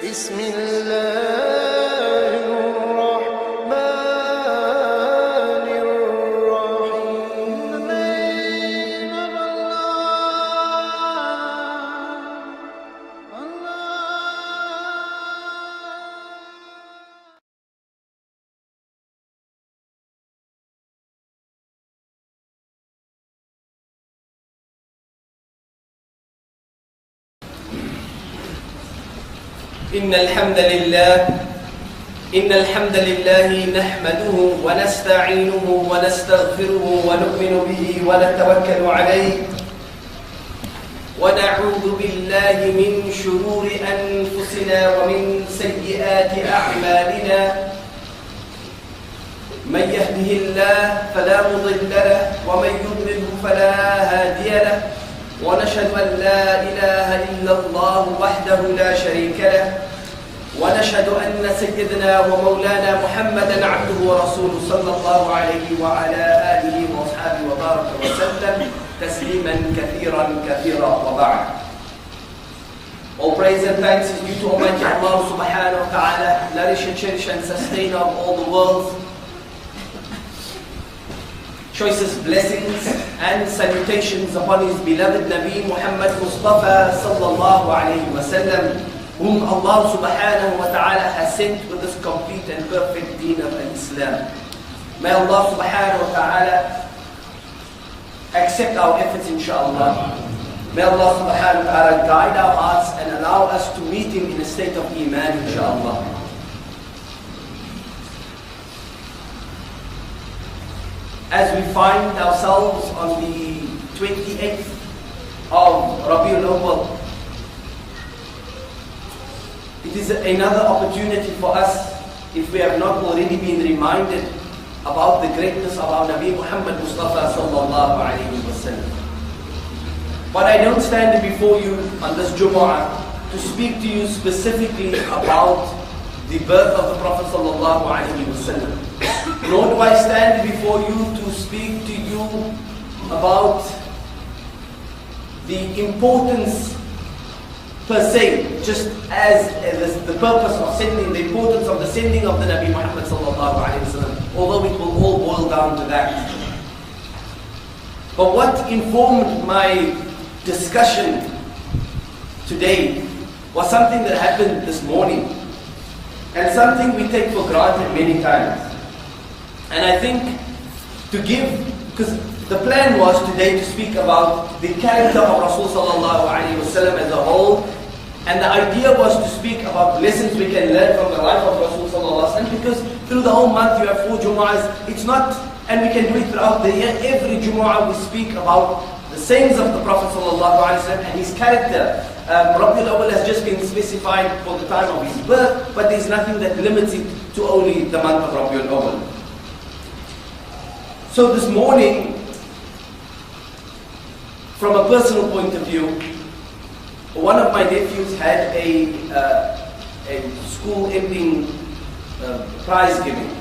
بسم الله الرحمن الرحيم. إن الحمد لله نحمده ونستعينه ونستغفره ونؤمن به ونتوكل عليه ونعوذ بالله من شرور أنفسنا ومن سيئات أعمالنا. من يهده الله فلا مضل له ومن يضلل فلا هادي له، ونشهد أن لا إله إلا الله وحده لا شريك له، ونشهد أن سيدنا ومولانا محمدا عبده ورسوله صلى الله عليه وعلى آله وأصحابه وبارك وسلم تسليما كثيرا كثيرا وبعد. All praise and thanks is due to Almighty Allah subhanahu wa ta'ala, nourisher, cherisher and sustainer of all the worlds. Choicest blessings and salutations upon his beloved Nabi Muhammad Mustafa sallallahu alayhi wa sallam, whom Allah subhanahu wa ta'ala has sent with this complete and perfect deen of Islam. May Allah subhanahu wa ta'ala accept our efforts, inshaAllah. May Allah subhanahu wa ta'ala guide our hearts and allow us to meet him in a state of iman, inshaAllah. As we find ourselves on the 28th of Rabiul Awwal, it is another opportunity for us, if we have not already been reminded about the greatness of our Nabi Muhammad Mustafa sallallahu alayhi wa sallam. But I don't stand before you on this Jumu'ah to speak to you specifically about the birth of the Prophet sallallahu alayhi wa sallam. Nor do I stand before you to speak to you about the importance per se, just as the purpose of sending, the importance of the sending of the Nabi Muhammad sallallahu alayhi wa sallam, although it will all boil down to that. But what informed my discussion today was something that happened this morning, and something we take for granted many times. And I think to give, because the plan was today to speak about the character of Rasul sallallahu alayhi wa sallam as a whole, and the idea was to speak about lessons we can learn from the life of Rasul sallallahu alayhi wa sallam, because through the whole month you have 4 Jumu'ahs, it's not, and we can do it throughout the year, every Jumu'ah we speak about the sayings of the Prophet sallallahu alayhi wa sallam and his character. Rabiul Awwal has just been specified for the time of his birth, but there's nothing that limits it to only the month of Rabiul Awwal. So this morning, from a personal point of view, one of my nephews had a school ending prize giving,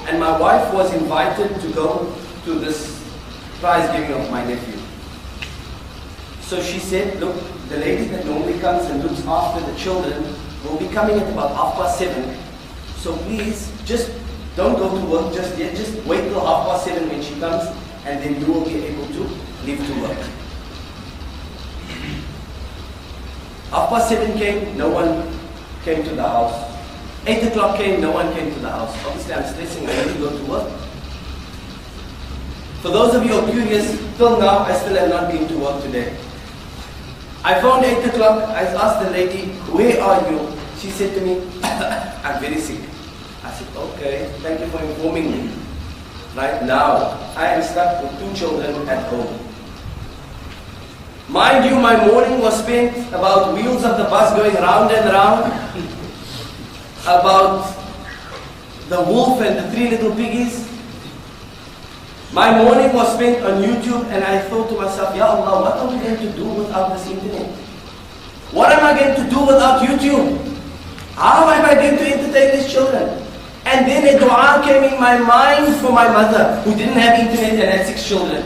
and my wife was invited to go to this prize giving of my nephew. So she said, look, the lady that normally comes and looks after the children will be coming at about 7:30. So please, just don't go to work just yet, just wait till 7:30 when she comes, and then you will be able to leave to work. 7:30 came, no one came to the house. 8 o'clock came, no one came to the house. Obviously I'm stressing, I need to go to work. For those of you who are curious, till now I still have not been to work today. I phoned 8 o'clock, I asked the lady, where are you? She said to me, I'm very sick. I said, okay, thank you for informing me. Right now, I am stuck with 2 children at home. Mind you, my morning was spent about wheels of the bus going round and round, about the wolf and the 3 little piggies. My morning was spent on YouTube, and I thought to myself, Ya Allah, what are we going to do without this internet? What am I going to do without YouTube? How am I going to entertain these children? And then a dua came in my mind for my mother, who didn't have internet and had 6 children.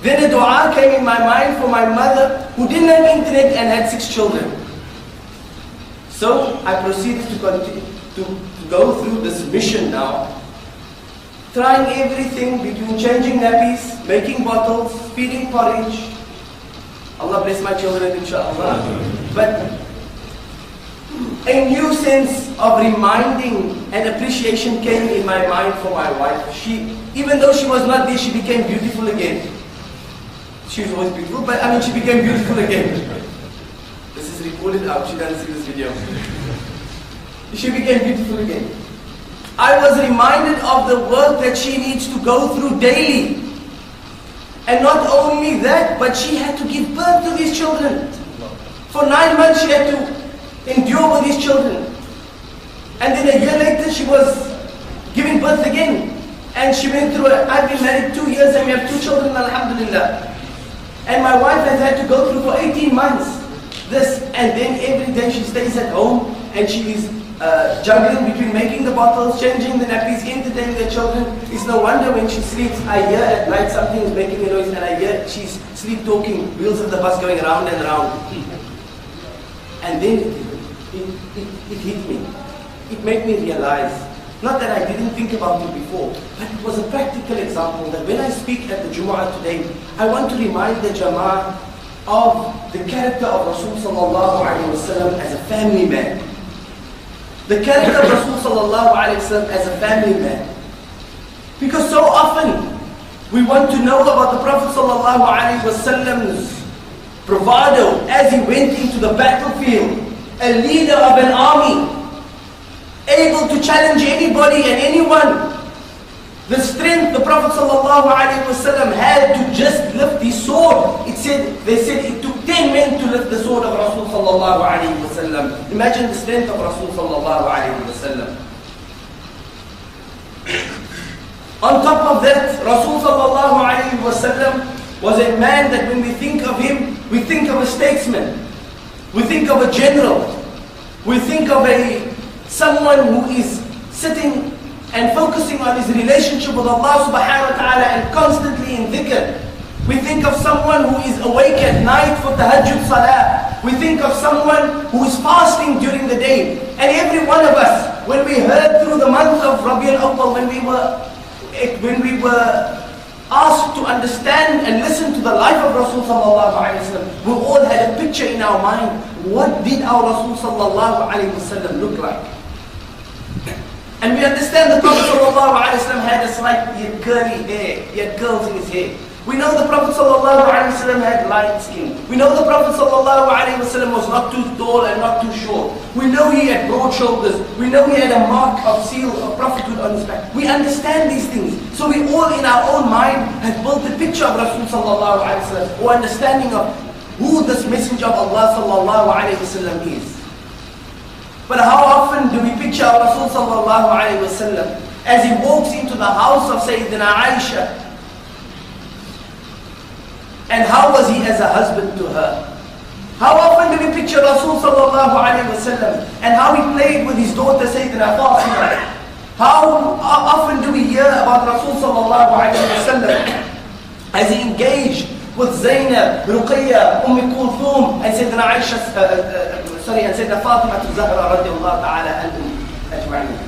Then a dua came in my mind for my mother, who didn't have internet and had 6 children. So I proceeded to continue to go through this mission now, trying everything between changing nappies, making bottles, feeding porridge. Allah bless my children, inshallah. But a new sense of reminding and appreciation came in my mind for my wife. Even though she was not there, she became beautiful again. She was always beautiful, but I mean she became beautiful again. This is recorded out, she doesn't see this video. She became beautiful again. I was reminded of the work that she needs to go through daily. And not only that, but she had to give birth to these children. For 9 months she had to endure with these children. And then a year later she was giving birth again. And she went through it. I've been married 2 years and we have 2 children, alhamdulillah. And my wife has had to go through for 18 months this. And then every day she stays at home and she is juggling between making the bottles, changing the nappies, entertaining the children. It's no wonder when she sleeps, I hear at night something is making a noise and I hear she's sleep talking, wheels of the bus going round and round. And then it hit me. It made me realize, not that I didn't think about it before, but it was a practical example that when I speak at the Jumu'ah today, I want to remind the Jama'ah of the character of Rasul sallallahu alayhi wa sallam as a family man. The character of Rasul sallallahu alayhi wa sallam as a family man. Because so often we want to know about the Prophet sallallahu alayhi wa sallam's bravado as he went into the battlefield, a leader of an army, able to challenge anybody and anyone. The strength the Prophet ﷺ had to just lift his sword. They said it took 10 men to lift the sword of Rasul ﷺ. Imagine the strength of Rasul ﷺ. On top of that, Rasul ﷺ was a man that when we think of him, we think of a statesman. We think of a general. We think of someone who is sitting and focusing on his relationship with Allah subhanahu wa ta'ala and constantly in dhikr. We think of someone who is awake at night for tahajjud salah. We think of someone who is fasting during the day. And every one of us, when we heard through the month of Rabi al-Awwal, when we were asked to understand and listen to the life of Rasul sallallahu alayhi wa sallam, we all had a picture in our mind. What did our Rasul sallallahu alayhi wa sallam look like? And we understand the Prophet ﷺ had a he had curly hair, he had curls in his hair. We know the Prophet ﷺ had light skin. We know the Prophet ﷺ was not too tall and not too short. We know he had broad shoulders. We know he had a mark of seal of prophethood on his back. We understand these things. So we all in our own mind have built a picture of Rasul ﷺ or understanding of who this messenger of Allah ﷺ is. But how often do we picture Rasul sallallahu alayhi wa sallam as he walks into the house of Sayyidina Aisha? And how was he as a husband to her? How often do we picture Rasul sallallahu alayhi wa sallam and how he played with his daughter Sayyidina Fatima? How often do we hear about Rasul sallallahu alayhi wa sallam as he engaged with Zainab, Ruqayya, Kulthum, and Sayyidina Aisha, and Sayyidina Fatima Zahra radiallahu ta'ala ajma'in.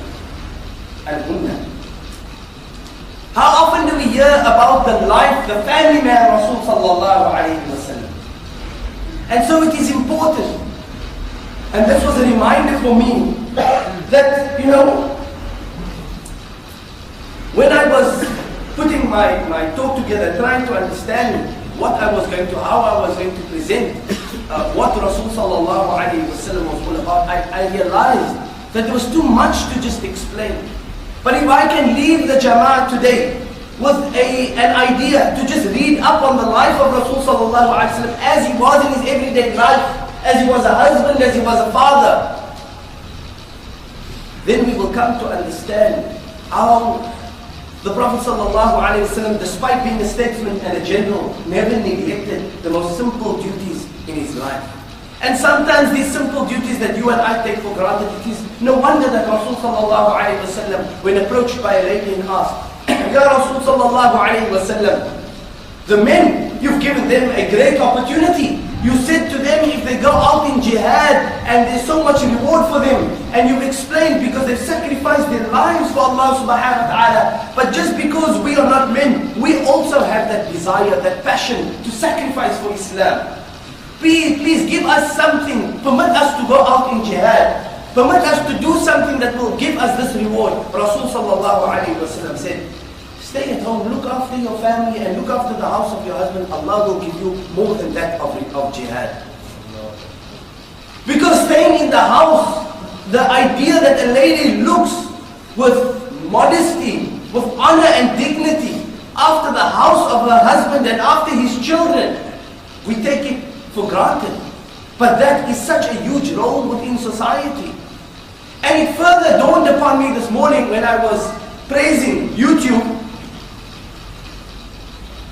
How often do we hear about the life, the family man Rasul sallallahu alayhi wa sallam? And so it is important, and this was a reminder for me, that, when I was putting my talk together, trying to understand how I was going to present what Rasul sallallahu alayhi wa sallam was all about, I realized that there was too much to just explain. But if I can leave the Jama'ah today with an idea to just read up on the life of Rasul sallallahu alayhi wa sallam as he was in his everyday life, as he was a husband, as he was a father, then we will come to understand how the Prophet ﷺ, despite being a statesman and a general, never neglected the most simple duties in his life. And sometimes these simple duties that you and I take for granted, it is no wonder that Rasul ﷺ, when approached by a lady and asked, Ya Rasul ﷺ, the men, you've given them a great opportunity. You said to them if they go out in jihad and there's so much reward for them, and you've explained because they've sacrificed their lives for Allah subhanahu wa ta'ala. But just because we are not men, we also have that desire, that passion to sacrifice for Islam. Please give us something. Permit us to go out in jihad. Permit us to do something that will give us this reward. Rasul sallallahu alayhi wa sallam said, stay at home, look after your family and look after the house of your husband. Allah will give you more than that of jihad. Because staying in the house, the idea that a lady looks with modesty, with honor and dignity after the house of her husband and after his children, we take it for granted. But that is such a huge role within society. And it further dawned upon me this morning when I was praising YouTube.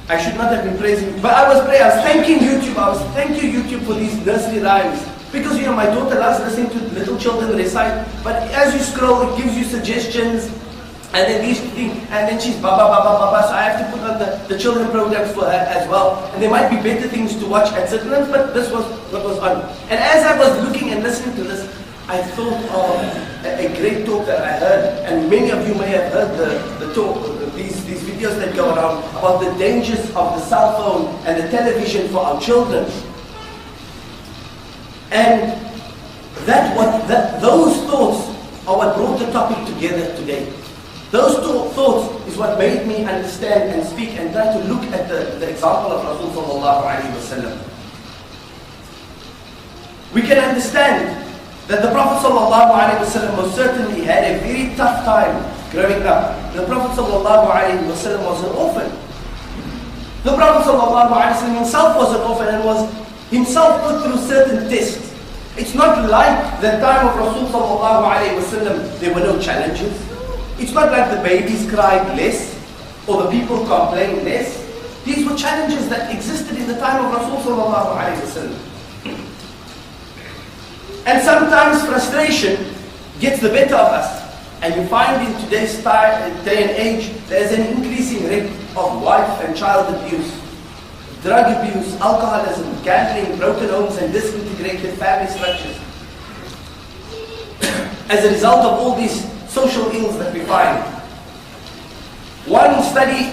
I should not have been praising, but I was thanking YouTube. I was thanking YouTube for these nursery rhymes. Because my daughter loves listening to little children recite. But as you scroll, it gives you suggestions. And then these things, and then she's baba, baba, baba. So I have to put on the children programs for her as well. And there might be better things to watch at certain times, but this was what was on. And as I was looking and listening to this, I thought of a great talk that I heard. And many of you may have heard the talk, these videos that go around about the dangers of the cell phone and the television for our children. And those thoughts are what brought the topic together today. Those thoughts is what made me understand and speak and try to look at the example of Rasul sallallahu alayhi wa sallam. We can understand that the Prophet sallallahu alayhi wa sallam most certainly had a very tough time growing up. The Prophet sallallahu alayhi wa sallam was an orphan. The Prophet sallallahu alayhi wa sallam himself was an orphan and was himself put through certain tests. It's not like the time of Rasul sallallahu alayhi wa sallam, there were no challenges. It's not like the babies cried less or the people complained less. These were challenges that existed in the time of Rasul sallallahu alayhi wa sallam. And sometimes frustration gets the better of us. And you find in today's day and age, there's an increasing rate of wife and child abuse, drug abuse, alcoholism, gambling, broken homes and disintegrated family structures. As a result of all these social ills that we find. One study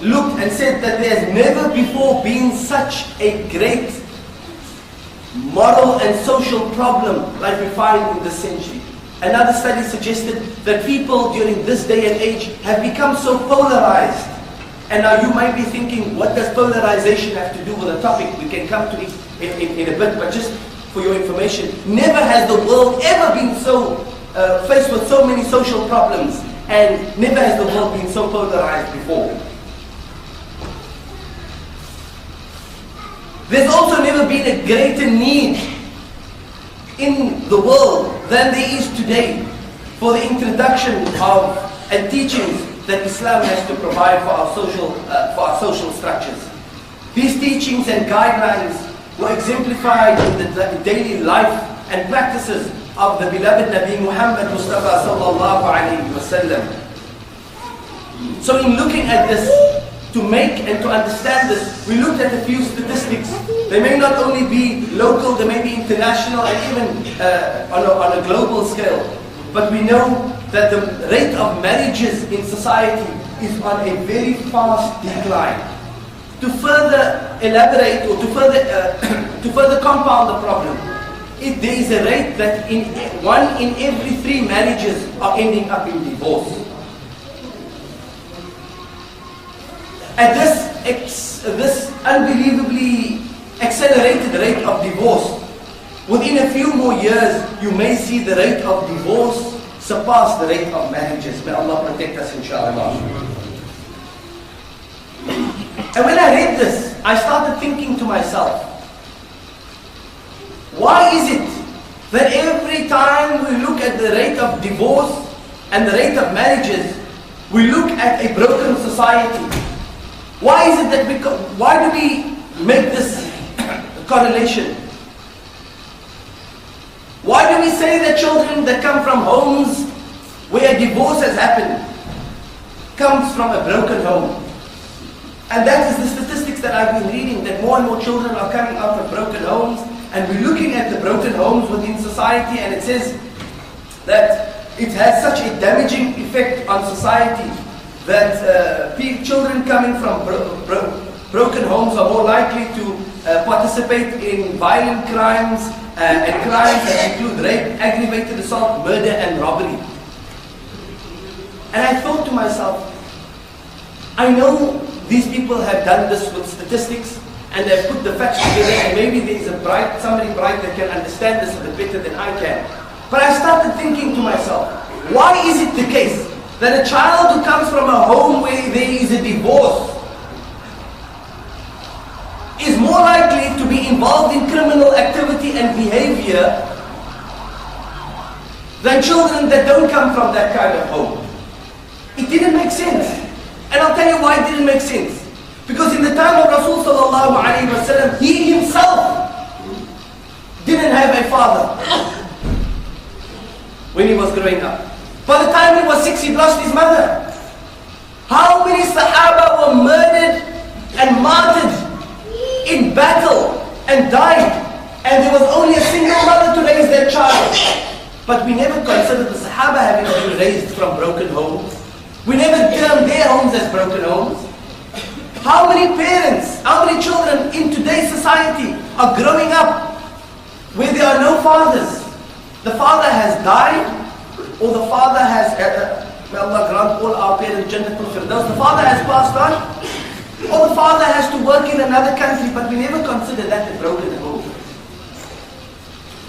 looked and said that there has never before been such a great moral and social problem like we find in this century. Another study suggested that people during this day and age have become so polarized. And now you might be thinking, what does polarization have to do with the topic? We can come to it in a bit, but just for your information, never has the world ever been so faced with so many social problems, and never has the world been so polarized before. There's also never been a greater need in the world than there is today for the introduction of and teachings that Islam has to provide for our social structures. These teachings and guidelines were exemplified in the daily life and practices of the beloved Nabi Muhammad Mustafa sallallahu alayhi wa sallam. So in looking at this, to make and to understand this, we looked at a few statistics. They may not only be local, they may be international and even on a global scale. But we know that the rate of marriages in society is on a very fast decline. To further elaborate or to further compound the problem, there is a rate that one in every 3 marriages are ending up in divorce. At this unbelievably accelerated rate of divorce, within a few more years, you may see the rate of divorce surpass the rate of marriages. May Allah protect us, inshallah. And when I read this, I started thinking to myself, why is it that every time we look at the rate of divorce and the rate of marriages, we look at a broken society? Why is it that why do we make this correlation? Why do we say that children that come from homes where divorce has happened comes from a broken home? And that is the statistics that I've been reading, that more and more children are coming out of broken homes. And we're looking at the broken homes within society, and it says that it has such a damaging effect on society that children coming from broken homes are more likely to participate in violent crimes and crimes that include rape, aggravated assault, murder and robbery. And I thought to myself, I know these people have done this with statistics and they've put the facts together, and maybe there is somebody bright that can understand this a bit better than I can. But I started thinking to myself, why is it the case that a child who comes from a home where there is a divorce is more likely to be involved in criminal activity and behavior than children that don't come from that kind of home? It didn't make sense. And I'll tell you why it didn't make sense. Because in the time of Rasul sallallahu alayhi wa sallam, he himself didn't have a father when he was growing up. By the time he was 6, he lost his mother. How many Sahaba were murdered and martyred in battle and died, and there was only a single mother to raise their child? But we never considered the Sahaba having been raised from broken homes. We never termed their homes as broken homes. How many parents, how many children in today's society are growing up where there are no fathers? The father has died, or the father has, may Allah grant all our parents Jannatul Firdaus, the father has passed on, or the father has to work in another country, but we never consider that a broken home.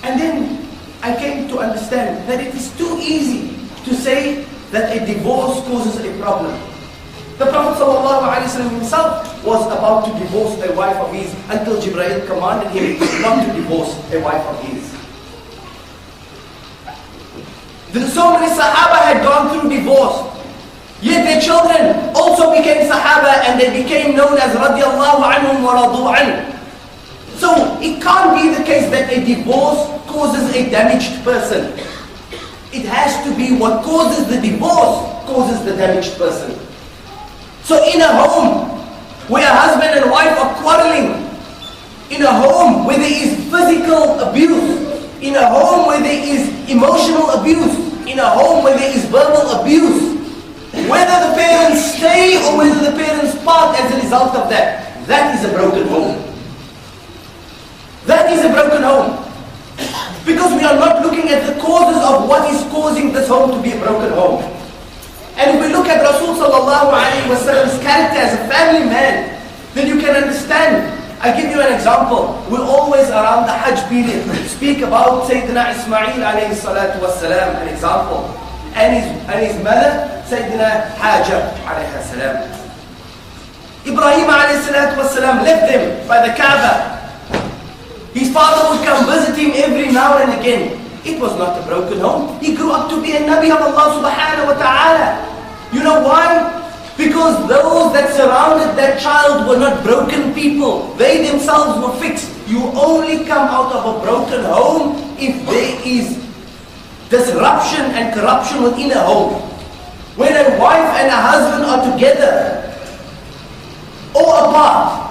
And then I came to understand that it is too easy to say that a divorce causes a problem. The Prophet ﷺ himself was about to divorce a wife of his until Jibreel commanded him not to divorce a wife of his. So many Sahaba had gone through divorce, yet their children also became Sahaba and they became known as radiyallahu anhum wa radu an. So it can't be the case that a divorce causes a damaged person. It has to be what causes the divorce causes the damaged person. So in a home where a husband and wife are quarreling, in a home where there is physical abuse, in a home where there is emotional abuse, in a home where there is verbal abuse, whether the parents stay or whether the parents part as a result of that, that is a broken home. That is a broken home. Because we are not looking at the causes of what is causing this home to be a broken home. And if we look at Rasul sallallahu alayhi wa sallam's character as a family man, then you can understand. I give you an example. We always around the Hajj period speak about Sayyidina Ismail alayhi salatu wassalam, an example. And his mother, Sayyidina Hajar alayhi salam. Ibrahim alayhi salatu wassalam left them by the Kaaba. His father would come visit him every now and again. It was not a broken home. He grew up to be a Nabi of Allah subhanahu wa ta'ala. You know why? Because those that surrounded that child were not broken people. They themselves were fixed. You only come out of a broken home if there is disruption and corruption within a home. When a wife and a husband are together or apart,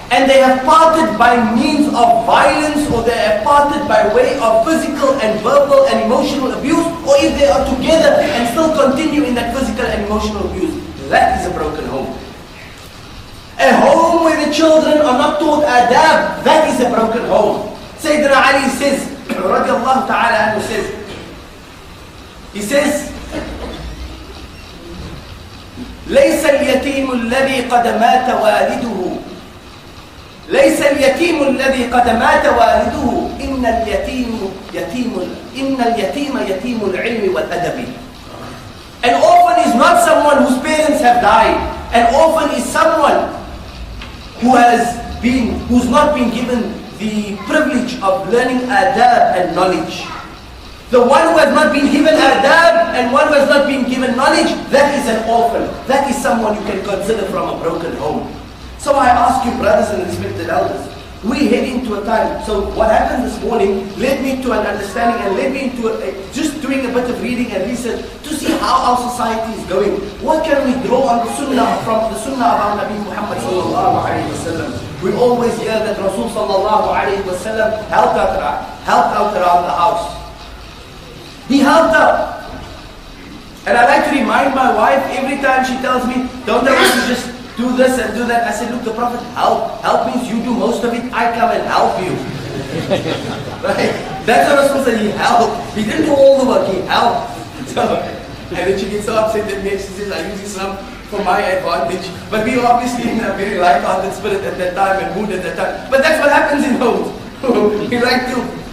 and they have parted by means of violence, or they have parted by way of physical and verbal and emotional abuse, or if they are together and still continue in that physical and emotional abuse, that is a broken home. A home where the children are not taught adab, that is a broken home. Sayyidina Ali says, radiallahu ta'ala anhu says, he says, ليس اليتيم الذي قد مات والده ليس اليتيم الذي قد مات والده إن اليتيم يتيم العلم والأدب. An orphan is not someone whose parents have died. An orphan is someone who's not been given the privilege of learning adab and knowledge. The one who has not been given adab and one who has not been given knowledge, that is an orphan. That is someone you can consider from a broken home. So I ask you, brothers and respected elders, we head into a time. So what happened this morning led me to an understanding and led me into just doing a bit of reading and research to see how our society is going. What can we draw on the sunnah, from the sunnah of our Nabi Muhammad sallallahu alayhi wa sallam? We always hear that Rasul sallallahu alayhi wa sallam helped out around the house. He helped out. And I like to remind my wife every time she tells me, don't I want to just do this and do that. I said, look, the Prophet help. Help means you do most of it, I come and help you. Right? That's what Rasul said, he helped. He didn't do all the work, he helped. So, and then she gets so upset at me and she says, I use Islam for my advantage. But we were obviously in a very light-hearted spirit at that time and mood at that time. But that's what happens in homes.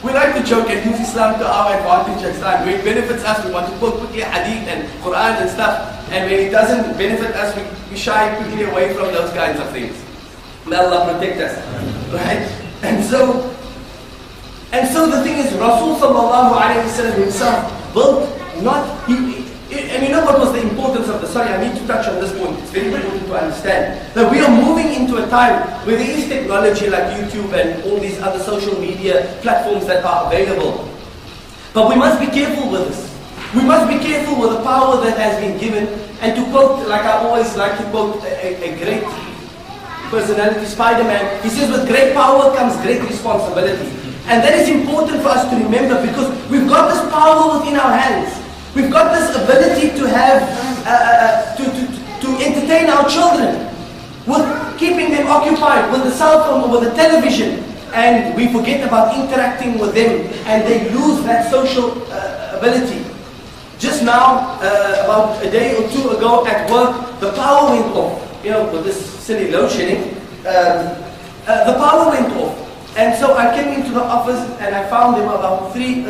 we like to joke and use Islam to our advantage at times. When it benefits us, we want to quote quickly hadith and Quran and stuff. And when it doesn't benefit us, we shy quickly away from those kinds of things. May Allah protect us. Right? And so the thing is, Rasul sallallahu alayhi wa sallam himself built and you know what was the importance of sorry, I need to touch on this point. It's very important to understand that we are moving into a time where there is technology like YouTube and all these other social media platforms that are available. But we must be careful with this. We must be careful with the power that has been given. And to quote, like I always like to quote a great personality, Spider-Man, he says, with great power comes great responsibility. And that is important for us to remember, because we've got this power within our hands. We've got this ability to have, to entertain our children with keeping them occupied with the cell phone or with the television. And we forget about interacting with them, and they lose that social ability. Just now, about a day or two ago at work, the power went off. You know, with this silly load shedding, the power went off. And so I came into the office and I found there were about three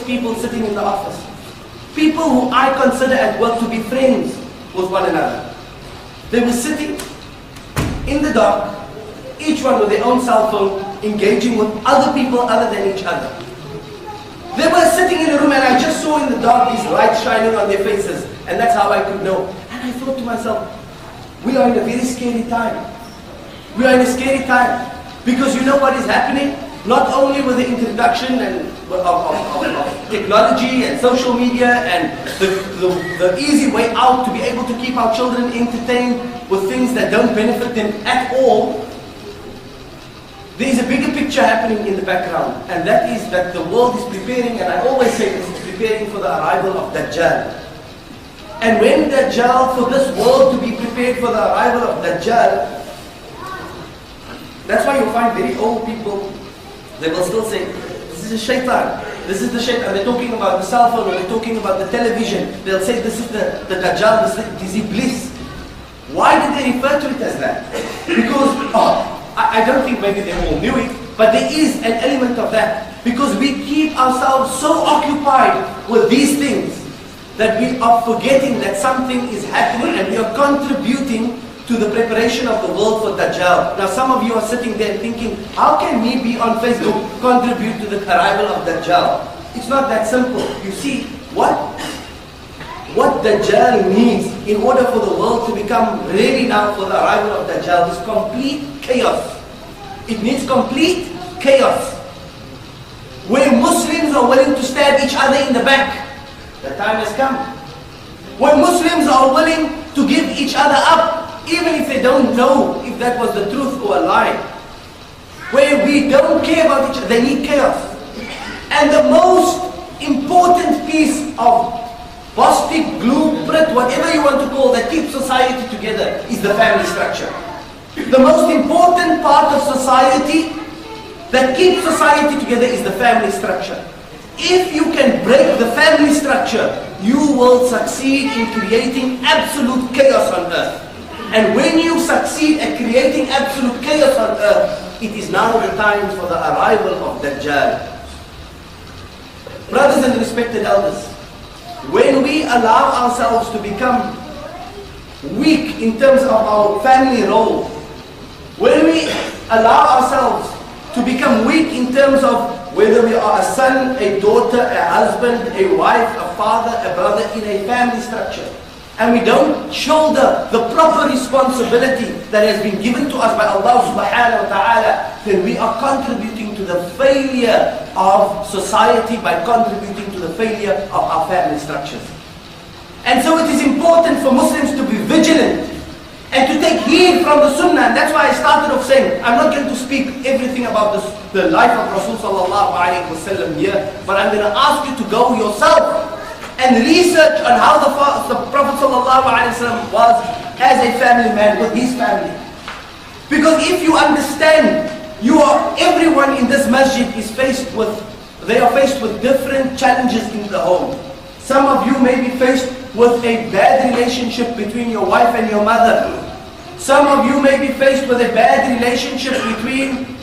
people sitting in the office. People who I consider at work to be friends with one another. They were sitting in the dark, each one with their own cell phone, engaging with other people other than each other. They were sitting in a room and I just saw in the dark these lights shining on their faces, and that's how I could know. And I thought to myself, we are in a very scary time. We are in a scary time. Because you know what is happening? Not only with the introduction of technology and social media and the easy way out to be able to keep our children entertained with things that don't benefit them at all, there is a bigger picture happening in the background, and that is that the world is preparing, and I always say this, is preparing for the arrival of Dajjal. And when Dajjal, for this world to be prepared for the arrival of Dajjal, that's why you'll find very old people, they will still say, this is a shaitan, this is the shaitan. They're talking about the cell phone, or they're talking about the television. They'll say this is the Dajjal, this is Iblis. Why did they refer to it as that? Because, I don't think maybe they all knew it, but there is an element of that. Because we keep ourselves so occupied with these things that we are forgetting that something is happening and we are contributing to the preparation of the world for Dajjal. Now some of you are sitting there thinking, how can me be on Facebook contribute to the arrival of Dajjal? It's not that simple. You see, what Dajjal needs in order for the world to become ready now for the arrival of Dajjal is complete chaos. It needs complete chaos. Where Muslims are willing to stab each other in the back, the time has come. Where Muslims are willing to give each other up, even if they don't know if that was the truth or a lie. Where we don't care about each other, they need chaos. And the most important piece of Bostic, blueprint, whatever you want to call, that keeps society together is the family structure. The most important part of society that keeps society together is the family structure. If you can break the family structure, you will succeed in creating absolute chaos on earth. And when you succeed at creating absolute chaos on earth, it is now the time for the arrival of Dajjal. Brothers and respected elders, when we allow ourselves to become weak in terms of our family role, when we allow ourselves to become weak in terms of whether we are a son, a daughter, a husband, a wife, a father, a brother in a family structure, and we don't shoulder the proper responsibility that has been given to us by Allah subhanahu wa ta'ala, then we are contributing to the failure of society by contributing to the failure of our family structures. And so it is important for Muslims to be vigilant and to take heed from the Sunnah. And that's why I started off saying, I'm not going to speak everything about the life of Rasul sallallahu alayhi wa sallam here, but I'm going to ask you to go yourself and research on how the Prophet sallallahu alayhi wa sallam was as a family man with his family. Because if you understand, everyone in this masjid is faced with different challenges in the home. Some of you may be faced with a bad relationship between your wife and your mother. Some of you may be faced with a bad relationship between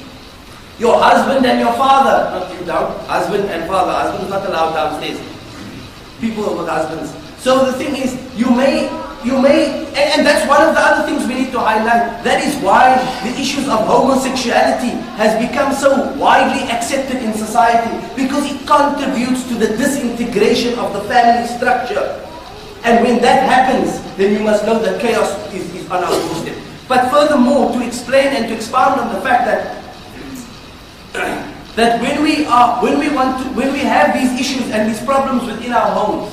your husband and your father. Not you down, husband and father. Husband is not allowed downstairs. People with husbands. So the thing is, you may, and that's one of the other things we need to highlight. That is why the issues of homosexuality has become so widely accepted in society, because it contributes to the disintegration of the family structure. And when that happens, then you must know that chaos is on our doorstep. But furthermore, to explain and to expound on the fact that when we have these issues and these problems within our homes,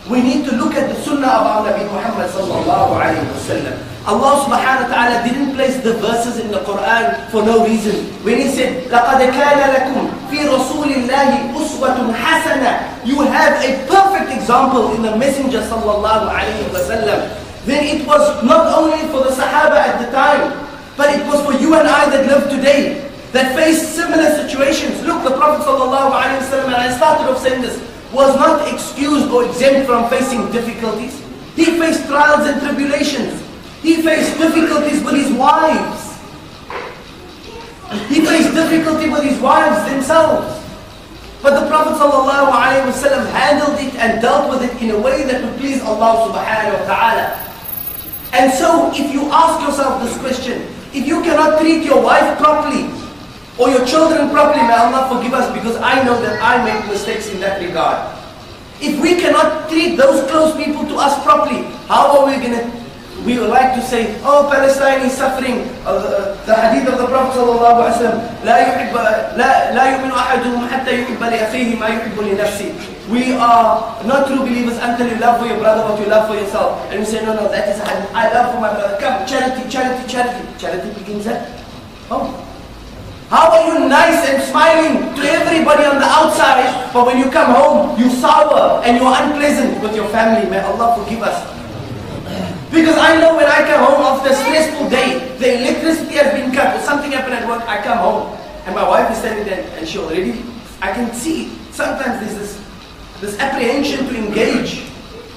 we need to look at the Sunnah of our Nabi Muhammad sallallahu alayhi wa sallam. Allah subhanahu wa ta'ala didn't place the verses in the Quran for no reason. When He said, لَقَدْ كَانَ لَكُمْ فِي رَسُولِ اللَّهِ أُسْوَةٌ حَسَنَةٌ, you have a perfect example in the Messenger sallallahu alayhi wa sallam. Then it was not only for the Sahaba at the time, but it was for you and I that live today, that face similar situations. Look, the Prophet sallallahu alayhi wa sallam, and I started off saying this, was not excused or exempt from facing difficulties. He faced trials and tribulations. He faced difficulties with his wives. He faced difficulty with his wives themselves. But the Prophet ﷺ handled it and dealt with it in a way that would please Allah subhanahu wa ta'ala. And so if you ask yourself this question, if you cannot treat your wife properly, or your children properly, may Allah forgive us, because I know that I make mistakes in that regard. If we cannot treat those close people to us properly, how are we going to... We would like to say, oh, Palestine is suffering. The hadith of the Prophet sallallahu alaihi wasallam, لا يؤمن أحدهم حتى يحب لأخيه ما يحب لنفسه. We are not true believers until you love for your brother what you love for yourself. And we say, no, that is a hadith. I love for my brother. Come, charity, charity, charity. Charity begins at home. How are you nice and smiling to everybody on the outside, but when you come home, you sour and you're unpleasant with your family? May Allah forgive us. Because I know when I come home after a stressful day, the electricity has been cut, or something happened at work, I come home, and my wife is standing there, and she already, I can see, sometimes there's this apprehension to engage,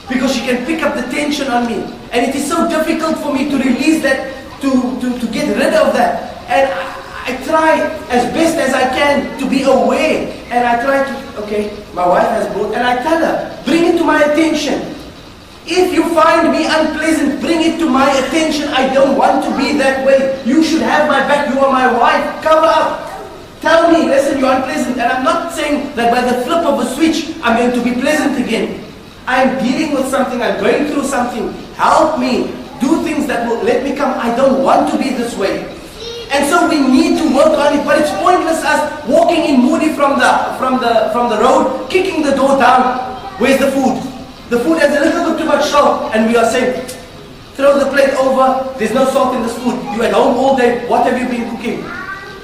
because she can pick up the tension on me. And it is so difficult for me to release that, to get rid of that. And I try as best as I can to be aware, and I try to, okay, my wife has brought, and I tell her, bring it to my attention. If you find me unpleasant, bring it to my attention. I don't want to be that way. You should have my back. You are my wife. Cover up. Tell me, listen, you're unpleasant. And I'm not saying that by the flip of a switch, I'm going to be pleasant again. I'm dealing with something. I'm going through something. Help me. Do things that will let me come. I don't want to be this way. And so we need to work on it. But it's pointless us walking in moody from the road, kicking the door down. Where's the food? The food has a little bit too much salt, and we are saying, throw the plate over, there's no salt in this food. You're at home all day, what have you been cooking?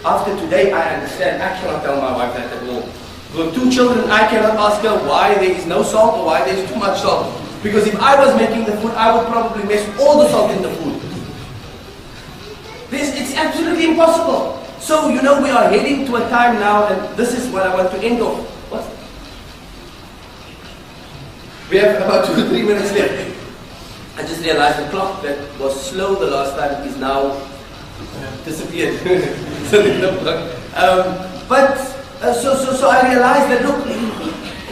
After today, I understand. I cannot tell my wife that at all. With 2 children, I cannot ask her why there is no salt or why there is too much salt. Because if I was making the food, I would probably mess all the salt in the food. It's absolutely impossible. So, we are heading to a time now, and this is what I want to end off. We have about 2 or 3 minutes left. I just realized the clock that was slow the last time is now disappeared. So I realized that, look,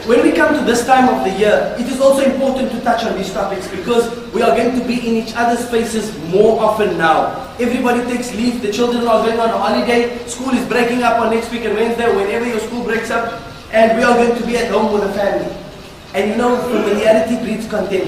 when we come to this time of the year, it is also important to touch on these topics, because we are going to be in each other's faces more often now. Everybody takes leave, the children are going on a holiday, school is breaking up on next week and Wednesday, whenever your school breaks up, and we are going to be at home with the family. And familiarity breeds contempt.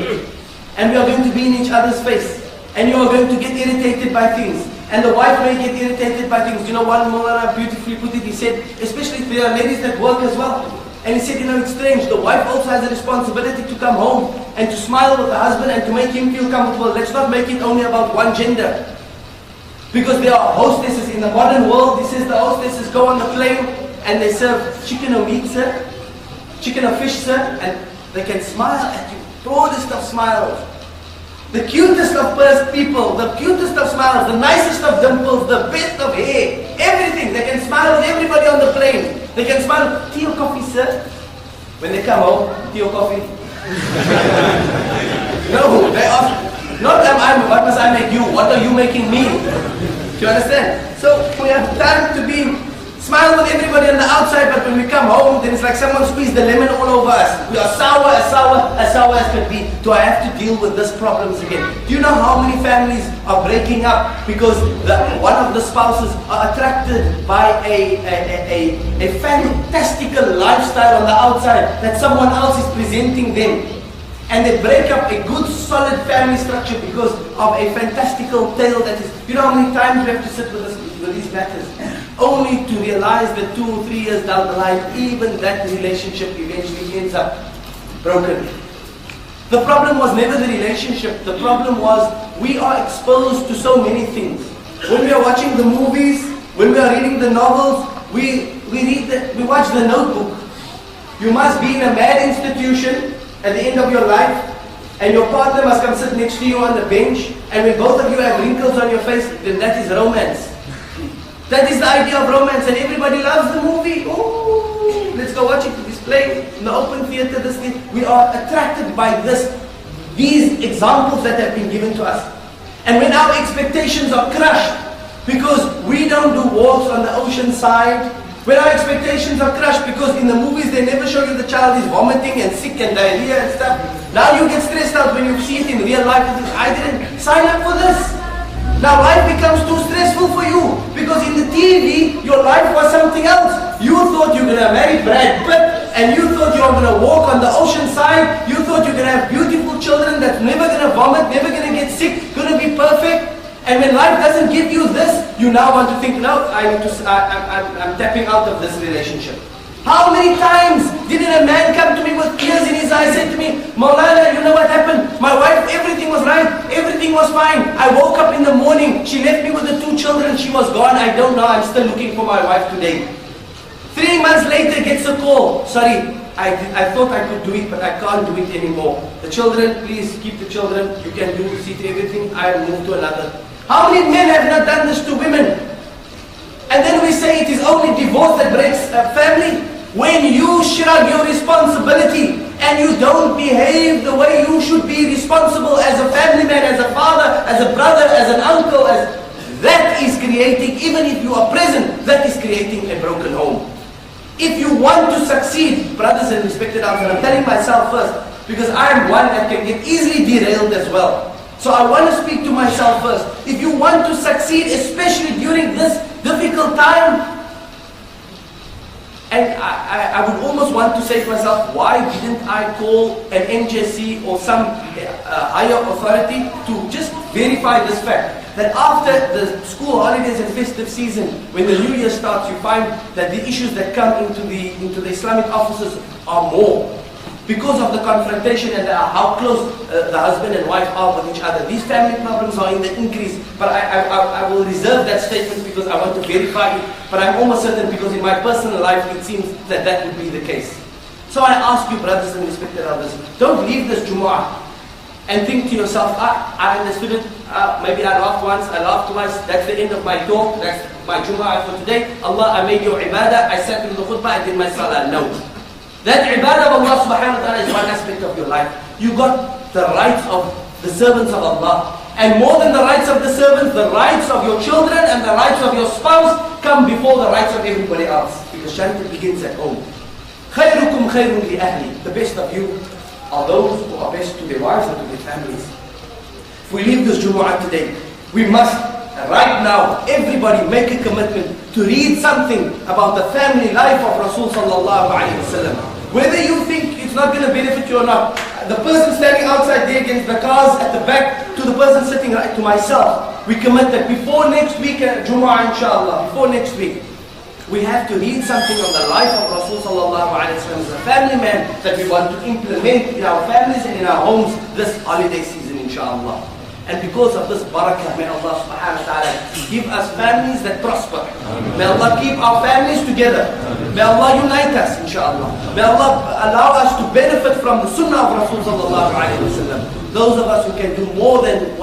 and we are going to be in each other's face, and you are going to get irritated by things, and the wife may get irritated by things. You know, one Maulana beautifully put it, he said, especially if there are ladies that work as well, and he said, you know, it's strange, the wife also has a responsibility to come home and to smile with the husband and to make him feel comfortable. Let's not make it only about one gender. Because there are hostesses in the modern world, he says the hostesses go on the plane and they serve chicken or meat, sir, chicken or fish, sir, and they can smile at you, broadest of smiles. The cutest of people, the cutest of smiles, the nicest of dimples, the best of hair, everything. They can smile with everybody on the plane. They can smile, tea or coffee, sir? When they come home, tea or coffee? No, they ask, not what must I make you? What are you making me? Do you understand? So we have time to be smile with everybody on the outside, but when we come home, then it's like someone squeezed the lemon all over us. We are sour as could be. Do I have to deal with these problems again? Do you know how many families are breaking up because one of the spouses are attracted by a fantastical lifestyle on the outside that someone else is presenting them? And they break up a good solid family structure because of a fantastical tale that is, you know how many times we have to sit with these matters? Only to realize that 2 or 3 years down the line, even that relationship eventually ends up broken. The problem was never the relationship. The problem was we are exposed to so many things. When we are watching the movies, when we are reading the novels, we watch The Notebook. You must be in a mad institution at the end of your life, and your partner must come sit next to you on the bench, and when both of you have wrinkles on your face, then that is romance. That is the idea of romance, and everybody loves the movie. Oh, let's go watch it, this play in the open theater, this thing. We are attracted by these examples that have been given to us. And when our expectations are crushed, because we don't do walks on the ocean side, when our expectations are crushed because in the movies they never show you the child is vomiting and sick and diarrhea and stuff. Now you get stressed out when you see it in real life. You think, I didn't sign up for this. Now life becomes too stressful for you because in the TV your life was something else. You thought you were going to marry Brad Pitt, and you thought you were going to walk on the ocean side. You thought you were going to have beautiful children that's never going to vomit, never going to get sick, going to be perfect. And when life doesn't give you this, you now want to think, no, I'm tapping out of this relationship. How many times didn't a man come to me with tears in his eyes, said to me, Maulana, you know what happened? My wife, everything was right, everything was fine. I woke up in the morning, she left me with the 2 children, she was gone, I don't know, I'm still looking for my wife today. 3 months later gets a call, sorry, I thought I could do it, but I can't do it anymore. The children, please keep the children, you can see to everything, I'll move to another. How many men have not done this to women? And then we say it is only divorce that breaks a family. When you shrug your responsibility and you don't behave the way you should be responsible as a family man, as a father, as a brother, as an uncle, that is creating, even if you are present, that is creating a broken home. If you want to succeed, brothers and respected elders, I'm telling myself first, because I am one that can get easily derailed as well. So I want to speak to myself first. If you want to succeed, especially during this difficult time, and I would almost want to say to myself, why didn't I call an NJC or some higher authority to just verify this fact? That after the school holidays and festive season, when the new year starts, you find that the issues that come into the Islamic offices are more. Because of the confrontation and how close the husband and wife are with each other. These family problems are in the increase. But I will reserve that statement because I want to verify it. But I'm almost certain because in my personal life it seems that would be the case. So I ask you, brothers and respected elders, don't leave this Jumu'ah and think to yourself, I understood it, maybe I laughed once, I laughed twice, that's the end of my talk, that's my Jumu'ah for today. Allah, I made your ibadah, I sat in the khutbah, I did my salah. No. That ibadah of Allah subhanahu wa ta'ala is one aspect of your life. You got the rights of the servants of Allah. And more than the rights of the servants, the rights of your children and the rights of your spouse come before the rights of everybody else. Because charity begins at home. خَيْرُكُمْ خَيْرٌ لِأَهْلِ. The best of you are those who are best to their wives and to their families. If we leave this Jumu'ah today, we must right now, everybody make a commitment to read something about the family life of Rasul sallallahu alayhi wa sallam. Whether you think it's not going to benefit you or not, the person standing outside there against the cars at the back to the person sitting right to myself. We commit that before next week, Jumu'ah inshallah, before next week, we have to read something on the life of Rasul sallallahu alayhi wa sallam as a family man that we want to implement in our families and in our homes this holiday season inshallah. And because of this barakah, may Allah subhanahu wa ta'ala give us families that prosper. May Allah keep our families together. May Allah unite us, inshallah. May Allah allow us to benefit from the sunnah of Rasul sallallahu alayhi wa sallam. Those of us who can do more than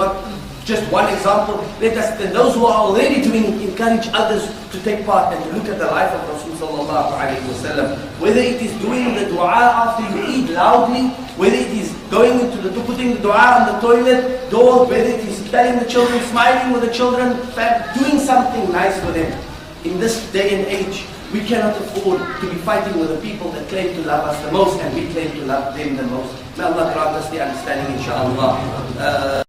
just one example, let us, then those who are already doing, encourage others to take part and to look at the life of Rasul sallallahu alayhi wa sallam. Whether it is doing the dua after you eat loudly, whether it is going into putting the dua on the toilet door, whether it is telling the children, smiling with the children, doing something nice for them. In this day and age, we cannot afford to be fighting with the people that claim to love us the most and we claim to love them the most. May Allah grant us the understanding, inshallah.